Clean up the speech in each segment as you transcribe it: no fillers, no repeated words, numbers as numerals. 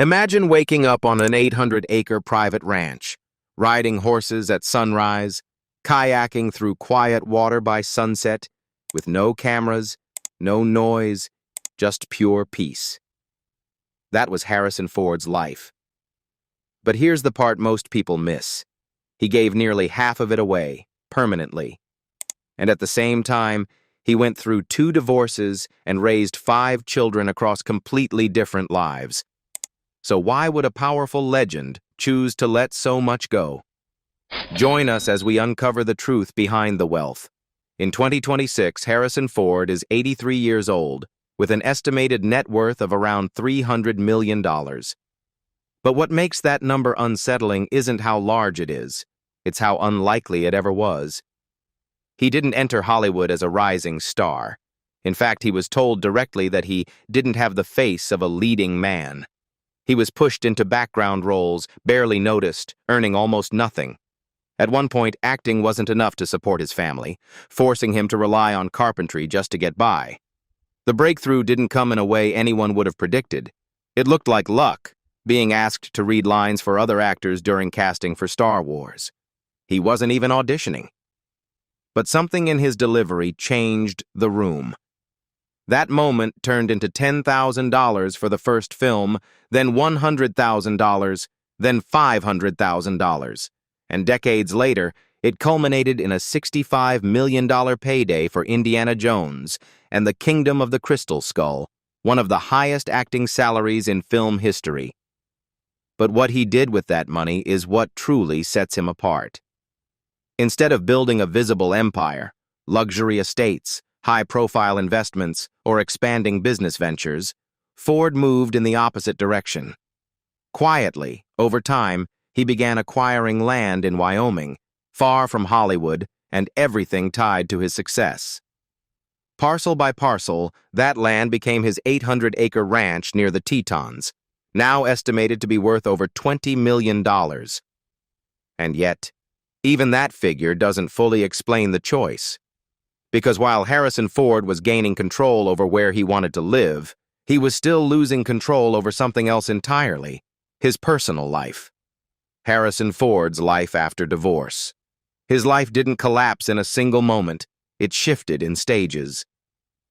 Imagine waking up on an 800-acre private ranch, riding horses at sunrise, kayaking through quiet water by sunset, with no cameras, no noise, just pure peace. That was Harrison Ford's life. But here's the part most people miss. He gave nearly half of it away, permanently. And at the same time, he went through 2 divorces and raised 5 children across completely different lives. So why would a powerful legend choose to let so much go? Join us as we uncover the truth behind the wealth. In 2026, Harrison Ford is 83 years old, with an estimated net worth of around $300 million. But what makes that number unsettling isn't how large it is, it's how unlikely it ever was. He didn't enter Hollywood as a rising star. In fact, he was told directly that he didn't have the face of a leading man. He was pushed into background roles, barely noticed, earning almost nothing. At one point, acting wasn't enough to support his family, forcing him to rely on carpentry just to get by. The breakthrough didn't come in a way anyone would have predicted. It looked like luck, being asked to read lines for other actors during casting for Star Wars. He wasn't even auditioning. But something in his delivery changed the room. That moment turned into $10,000 for the first film, then $100,000, then $500,000. And decades later, it culminated in a $65 million payday for Indiana Jones and the Kingdom of the Crystal Skull, one of the highest acting salaries in film history. But what he did with that money is what truly sets him apart. Instead of building a visible empire, luxury estates, high-profile investments, or expanding business ventures, Ford moved in the opposite direction. Quietly, over time, he began acquiring land in Wyoming, far from Hollywood and everything tied to his success. Parcel by parcel, that land became his 800-acre ranch near the Tetons, now estimated to be worth over $20 million. And yet, even that figure doesn't fully explain the choice. Because while Harrison Ford was gaining control over where he wanted to live, he was still losing control over something else entirely, his personal life. Harrison Ford's life after divorce. His life didn't collapse in a single moment, it shifted in stages.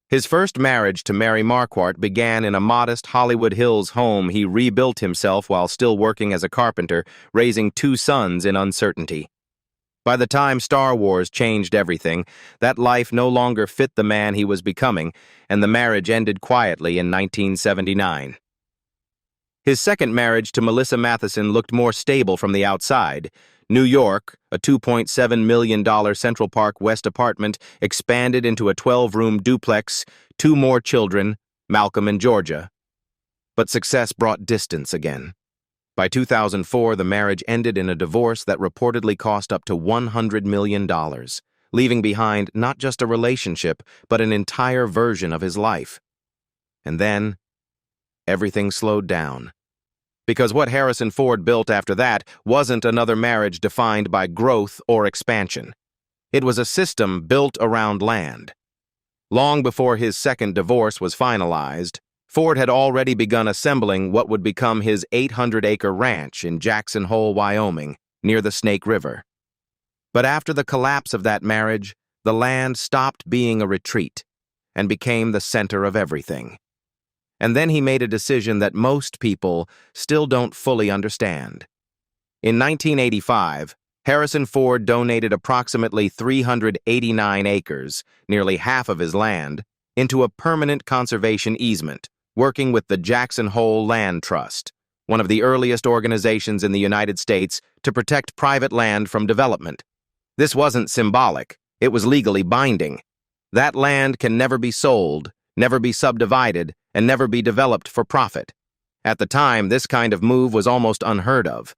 His first marriage to Mary Marquardt began in a modest Hollywood Hills home he rebuilt himself while still working as a carpenter, raising 2 sons in uncertainty. By the time Star Wars changed everything, that life no longer fit the man he was becoming, and the marriage ended quietly in 1979. His second marriage to Melissa Matheson looked more stable from the outside. New York, a $2.7 million Central Park West apartment, expanded into a 12-room duplex, 2 more children, Malcolm and Georgia. But success brought distance again. By 2004, the marriage ended in a divorce that reportedly cost up to $100 million, leaving behind not just a relationship, but an entire version of his life. And then, everything slowed down. Because what Harrison Ford built after that wasn't another marriage defined by growth or expansion. It was a system built around land. Long before his second divorce was finalized, Ford had already begun assembling what would become his 800-acre ranch in Jackson Hole, Wyoming, near the Snake River. But after the collapse of that marriage, the land stopped being a retreat and became the center of everything. And then he made a decision that most people still don't fully understand. In 1985, Harrison Ford donated approximately 389 acres, nearly half of his land, into a permanent conservation easement, working with the Jackson Hole Land Trust, one of the earliest organizations in the United States to protect private land from development. This wasn't symbolic, it was legally binding. That land can never be sold, never be subdivided, and never be developed for profit. At the time, this kind of move was almost unheard of.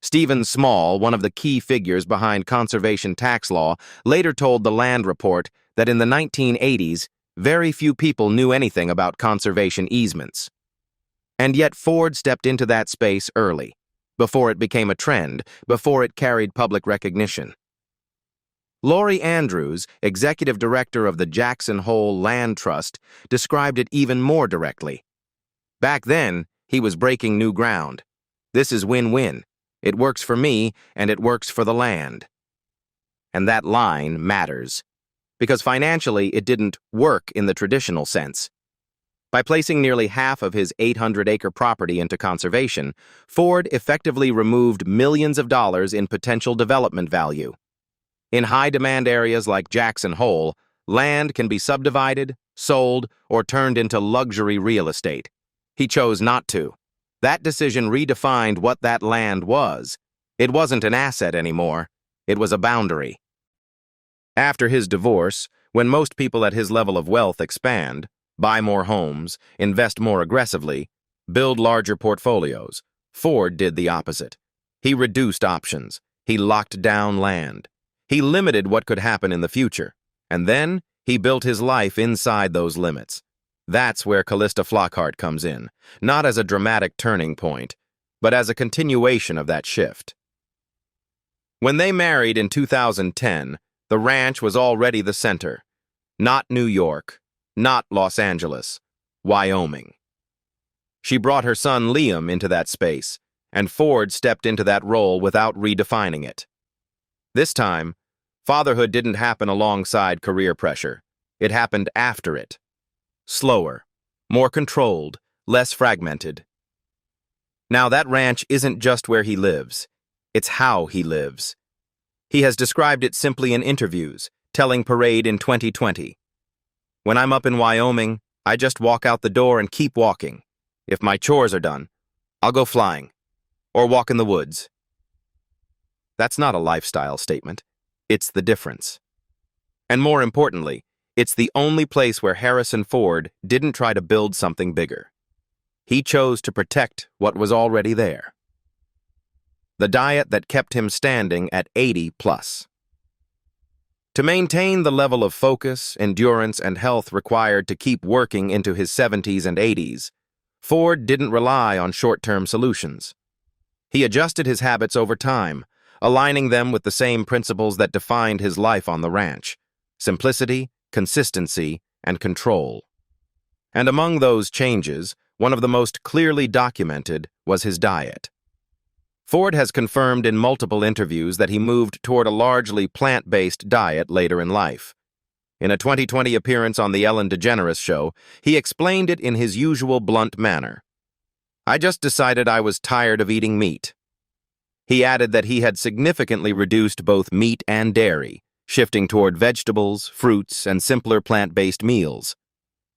Stephen Small, one of the key figures behind conservation tax law, later told the Land Report that in the 1980s, very few people knew anything about conservation easements. And yet Ford stepped into that space early, before it became a trend, before it carried public recognition. Laurie Andrews, executive director of the Jackson Hole Land Trust, described it even more directly. Back then, He was breaking new ground. This is win-win. It works for me, and it works for the land. And that line matters, because financially it didn't work in the traditional sense. By placing nearly half of his 800-acre property into conservation, Ford effectively removed millions of dollars in potential development value. In high-demand areas like Jackson Hole, land can be subdivided, sold, or turned into luxury real estate. He chose not to. That decision redefined what that land was. It wasn't an asset anymore. It was a boundary. After his divorce, when most people at his level of wealth expand, buy more homes, invest more aggressively, build larger portfolios, Ford did the opposite. He reduced options. He locked down land. He limited what could happen in the future. And then he built his life inside those limits. That's where Calista Flockhart comes in, not as a dramatic turning point, but as a continuation of that shift. When they married in 2010, the ranch was already the center. Not New York, not Los Angeles, Wyoming. She brought her son Liam into that space, and Ford stepped into that role without redefining it. This time, fatherhood didn't happen alongside career pressure. It happened after it. Slower, more controlled, less fragmented. Now that ranch isn't just where he lives, it's how he lives. He has described it simply in interviews, telling Parade in 2020. When I'm up in Wyoming, I just walk out the door and keep walking. If my chores are done, I'll go flying, or walk in the woods. That's not a lifestyle statement. It's the difference. And more importantly, it's the only place where Harrison Ford didn't try to build something bigger. He chose to protect what was already there. The diet that kept him standing at 80 plus. To maintain the level of focus, endurance, and health required to keep working into his 70s and 80s, Ford didn't rely on short-term solutions. He adjusted his habits over time, aligning them with the same principles that defined his life on the ranch: simplicity, consistency, and control. And among those changes, one of the most clearly documented was his diet. Ford has confirmed in multiple interviews that he moved toward a largely plant-based diet later in life. In a 2020 appearance on The Ellen DeGeneres Show, he explained it in his usual blunt manner. "I just decided I was tired of eating meat." He added that he had significantly reduced both meat and dairy, shifting toward vegetables, fruits, and simpler plant-based meals.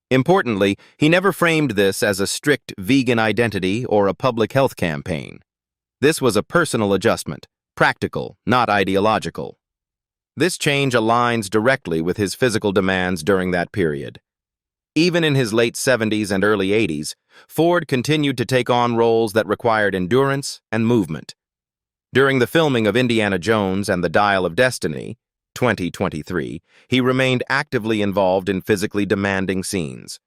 Importantly, he never framed this as a strict vegan identity or a public health campaign. This was a personal adjustment, practical, not ideological. This change aligns directly with his physical demands during that period. Even in his late 70s and early 80s, Ford continued to take on roles that required endurance and movement. During the filming of Indiana Jones and the Dial of Destiny, 2023, he remained actively involved in physically demanding scenes.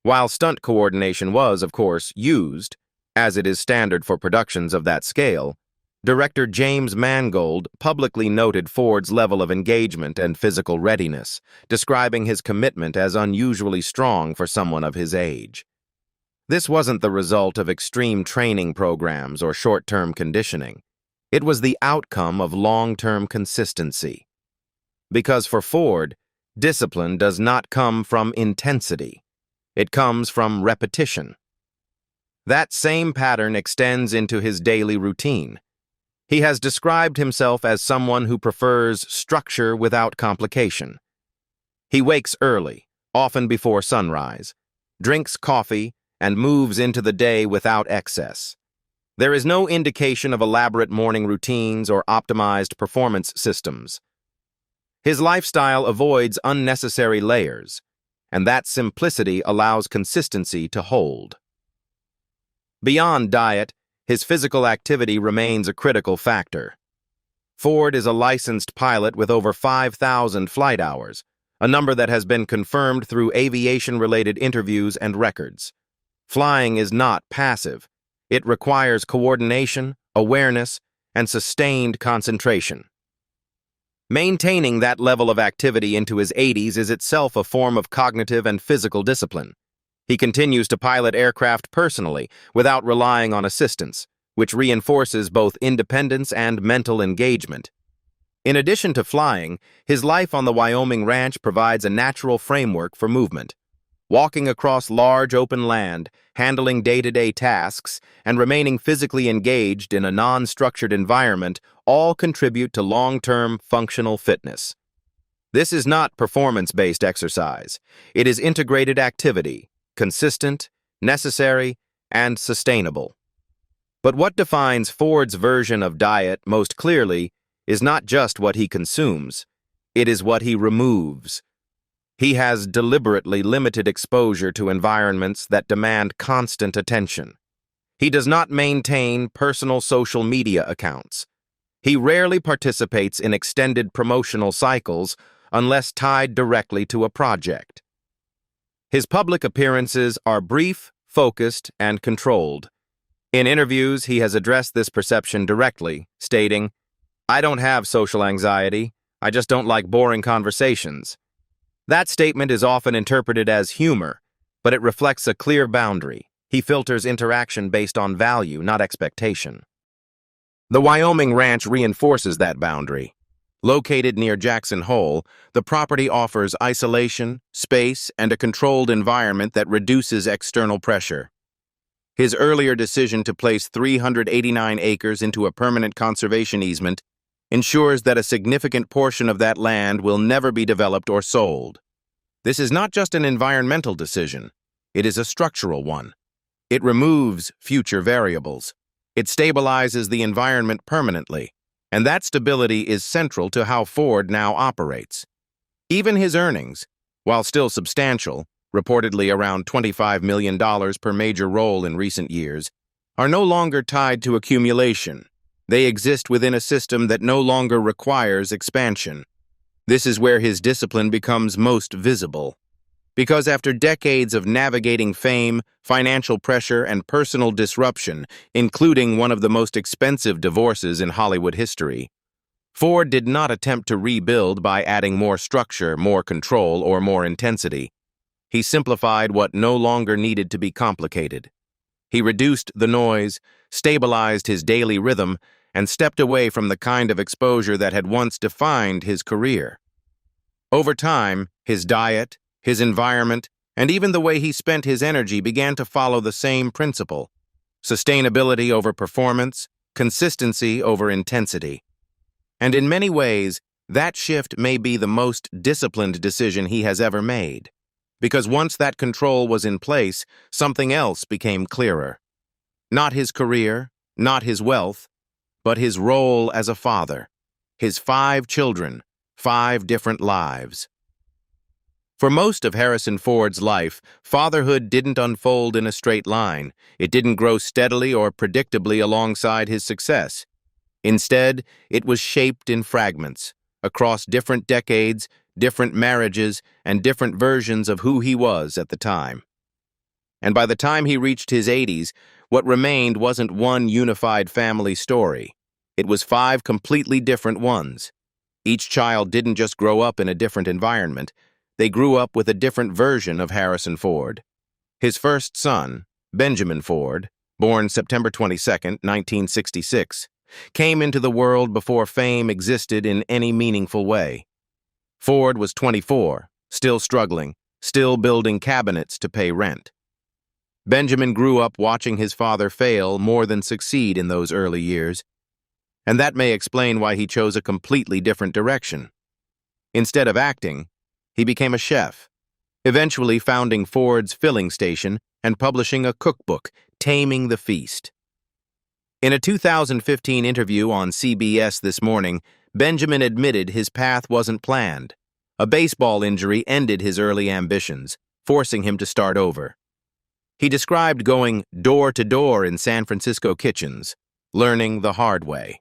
While stunt coordination was, of course, used, as it is standard for productions of that scale, director James Mangold publicly noted Ford's level of engagement and physical readiness, describing his commitment as unusually strong for someone of his age. This wasn't the result of extreme training programs or short-term conditioning. It was the outcome of long-term consistency. Because for Ford, discipline does not come from intensity. It comes from repetition. That same pattern extends into his daily routine. He has described himself as someone who prefers structure without complication. He wakes early, often before sunrise, drinks coffee, and moves into the day without excess. There is no indication of elaborate morning routines or optimized performance systems. His lifestyle avoids unnecessary layers, and that simplicity allows consistency to hold. Beyond diet, his physical activity remains a critical factor. Ford is a licensed pilot with over 5,000 flight hours, a number that has been confirmed through aviation-related interviews and records. Flying is not passive. It requires coordination, awareness, and sustained concentration. Maintaining that level of activity into his 80s is itself a form of cognitive and physical discipline. He continues to pilot aircraft personally, without relying on assistance, which reinforces both independence and mental engagement. In addition to flying, his life on the Wyoming ranch provides a natural framework for movement. Walking across large open land, handling day-to-day tasks, and remaining physically engaged in a non-structured environment all contribute to long-term functional fitness. This is not performance-based exercise. It is integrated activity, consistent, necessary, and sustainable. But what defines Ford's version of diet most clearly is not just what he consumes, it is what he removes. He has deliberately limited exposure to environments that demand constant attention. He does not maintain personal social media accounts. He rarely participates in extended promotional cycles unless tied directly to a project. His public appearances are brief, focused, and controlled. In interviews, he has addressed this perception directly, stating, "I don't have social anxiety, I just don't like boring conversations." That statement is often interpreted as humor, but it reflects a clear boundary. He filters interaction based on value, not expectation. The Wyoming ranch reinforces that boundary. Located near Jackson Hole, the property offers isolation, space, and a controlled environment that reduces external pressure. His earlier decision to place 389 acres into a permanent conservation easement ensures that a significant portion of that land will never be developed or sold. This is not just an environmental decision, it is a structural one. It removes future variables. It stabilizes the environment permanently, and that stability is central to how Ford now operates. Even his earnings, while still substantial, reportedly around $25 million per major role in recent years, are no longer tied to accumulation. They exist within a system that no longer requires expansion. This is where his discipline becomes most visible. Because after decades of navigating fame, financial pressure, and personal disruption, including one of the most expensive divorces in Hollywood history, Ford did not attempt to rebuild by adding more structure, more control, or more intensity. He simplified what no longer needed to be complicated. He reduced the noise, stabilized his daily rhythm, and stepped away from the kind of exposure that had once defined his career. Over time, his diet, his environment, and even the way he spent his energy began to follow the same principle: sustainability over performance, consistency over intensity. And in many ways, that shift may be the most disciplined decision he has ever made. Because once that control was in place, something else became clearer. Not his career, not his wealth, but his role as a father. His 5 children, 5 different lives. For most of Harrison Ford's life, fatherhood didn't unfold in a straight line. It didn't grow steadily or predictably alongside his success. Instead, it was shaped in fragments, across different decades, different marriages, and different versions of who he was at the time. And by the time he reached his 80s, what remained wasn't one unified family story. It was 5 completely different ones. Each child didn't just grow up in a different environment. They grew up with a different version of Harrison Ford. His first son, Benjamin Ford, born September 22, 1966, came into the world before fame existed in any meaningful way. Ford was 24, still struggling, still building cabinets to pay rent. Benjamin grew up watching his father fail more than succeed in those early years, and that may explain why he chose a completely different direction. Instead of acting, he became a chef, eventually founding Ford's filling station and publishing a cookbook, Taming the Feast. In a 2015 interview on CBS This Morning, Benjamin admitted his path wasn't planned. A baseball injury ended his early ambitions, forcing him to start over. He described going door to door in San Francisco kitchens, learning the hard way.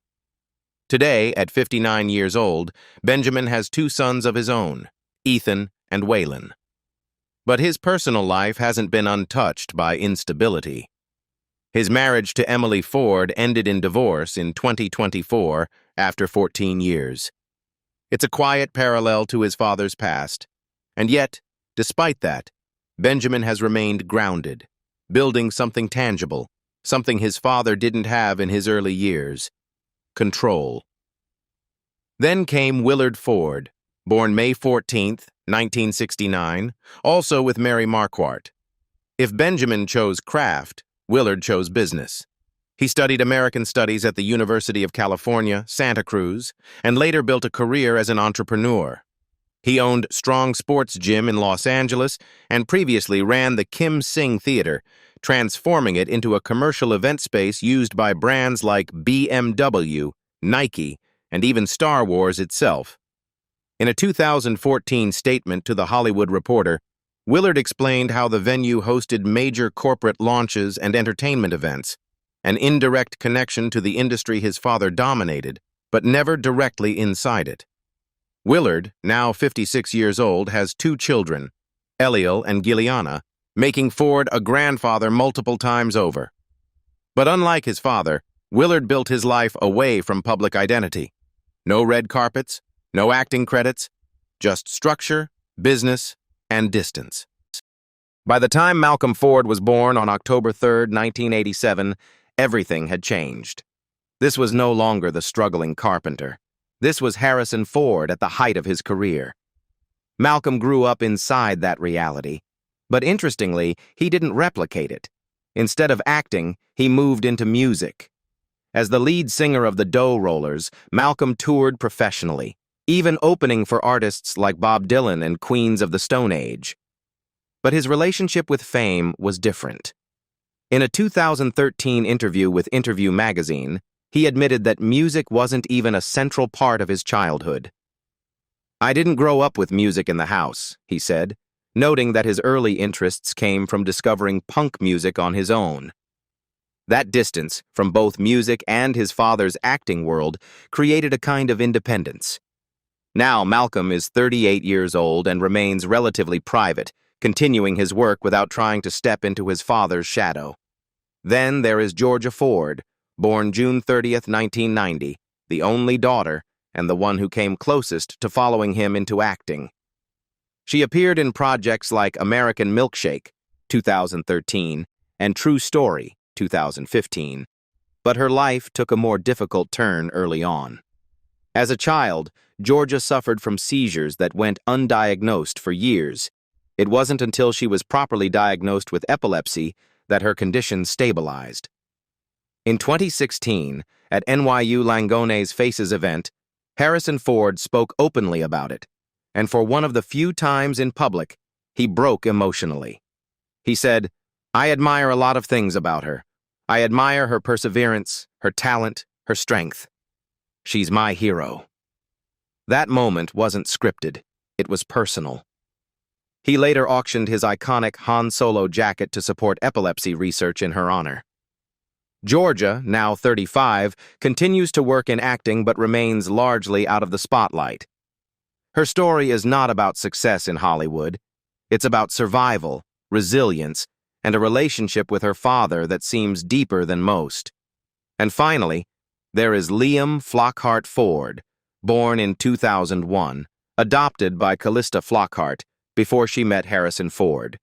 Today, at 59 years old, Benjamin has 2 sons of his own, Ethan and Waylon. But his personal life hasn't been untouched by instability. His marriage to Emily Ford ended in divorce in 2024 after 14 years. It's a quiet parallel to his father's past, and yet, despite that, Benjamin has remained grounded, building something tangible, something his father didn't have in his early years: control. Then came Willard Ford, born May 14, 1969, also with Mary Marquardt. If Benjamin chose craft, Willard chose business. He studied American Studies at the University of California, Santa Cruz, and later built a career as an entrepreneur. He owned Strong Sports Gym in Los Angeles and previously ran the Kim Sing Theater, transforming it into a commercial event space used by brands like BMW, Nike, and even Star Wars itself. In a 2014 statement to The Hollywood Reporter, Willard explained how the venue hosted major corporate launches and entertainment events, an indirect connection to the industry his father dominated, but never directly inside it. Willard, now 56 years old, has 2 children, Eliel and Giuliana, making Ford a grandfather multiple times over. But unlike his father, Willard built his life away from public identity. No red carpets, no acting credits, just structure, business, and distance. By the time Malcolm Ford was born on October 3, 1987, everything had changed. This was no longer the struggling carpenter. This was Harrison Ford at the height of his career. Malcolm grew up inside that reality, but interestingly, he didn't replicate it. Instead of acting, he moved into music. As the lead singer of the Dough Rollers, Malcolm toured professionally, even opening for artists like Bob Dylan and Queens of the Stone Age. But his relationship with fame was different. In a 2013 interview with Interview magazine, he admitted that music wasn't even a central part of his childhood. "I didn't grow up with music in the house," he said, noting that his early interests came from discovering punk music on his own. That distance from both music and his father's acting world created a kind of independence. Now Malcolm is 38 years old and remains relatively private, continuing his work without trying to step into his father's shadow. Then there is Georgia Ford, born June 30, 1990, the only daughter and the one who came closest to following him into acting. She appeared in projects like American Milkshake, 2013, and True Story, 2015, but her life took a more difficult turn early on. As a child, Georgia suffered from seizures that went undiagnosed for years. It wasn't until she was properly diagnosed with epilepsy that her condition stabilized. In 2016, at NYU Langone's Faces event, Harrison Ford spoke openly about it, and for one of the few times in public, he broke emotionally. He said, "I admire a lot of things about her. I admire her perseverance, her talent, her strength. She's my hero." That moment wasn't scripted. It was personal. He later auctioned his iconic Han Solo jacket to support epilepsy research in her honor. Georgia, now 35, continues to work in acting but remains largely out of the spotlight. Her story is not about success in Hollywood. It's about survival, resilience, and a relationship with her father that seems deeper than most. And finally, there is Liam Flockhart Ford, born in 2001, adopted by Calista Flockhart before she met Harrison Ford.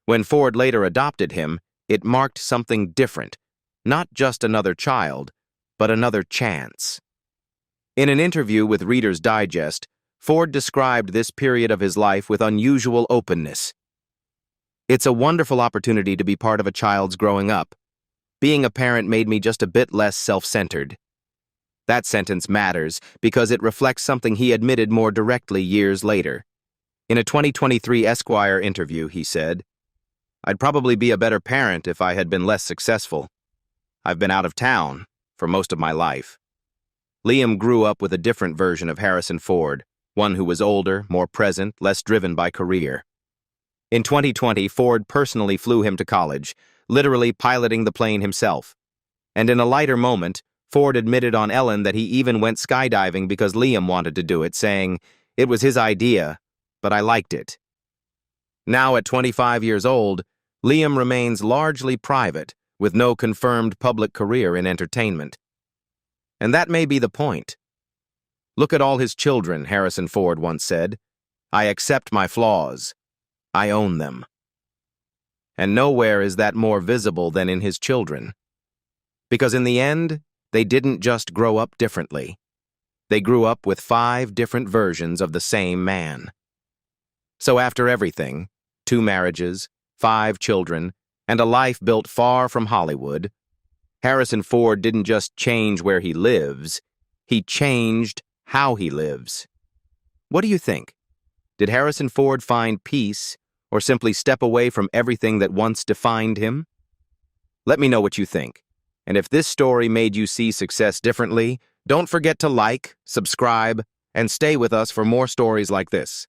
When Ford later adopted him, it marked something different. Not just another child, but another chance. In an interview with Reader's Digest, Ford described this period of his life with unusual openness. "It's a wonderful opportunity to be part of a child's growing up. Being a parent made me just a bit less self-centered." That sentence matters because it reflects something he admitted more directly years later. In a 2023 Esquire interview, he said, "I'd probably be a better parent if I had been less successful. I've been out of town for most of my life." Liam grew up with a different version of Harrison Ford, one who was older, more present, less driven by career. In 2020, Ford personally flew him to college, literally piloting the plane himself. And in a lighter moment, Ford admitted on Ellen that he even went skydiving because Liam wanted to do it, saying, "It was his idea, but I liked it." Now at 25 years old, Liam remains largely private, with no confirmed public career in entertainment. And that may be the point. "Look at all his children," Harrison Ford once said. "I accept my flaws. I own them." And nowhere is that more visible than in his children. Because in the end, they didn't just grow up differently. They grew up with 5 different versions of the same man. So after everything, 2 marriages, 5 children, and a life built far from Hollywood, Harrison Ford didn't just change where he lives, he changed how he lives. What do you think? Did Harrison Ford find peace, or simply step away from everything that once defined him? Let me know what you think. And if this story made you see success differently, don't forget to like, subscribe, and stay with us for more stories like this.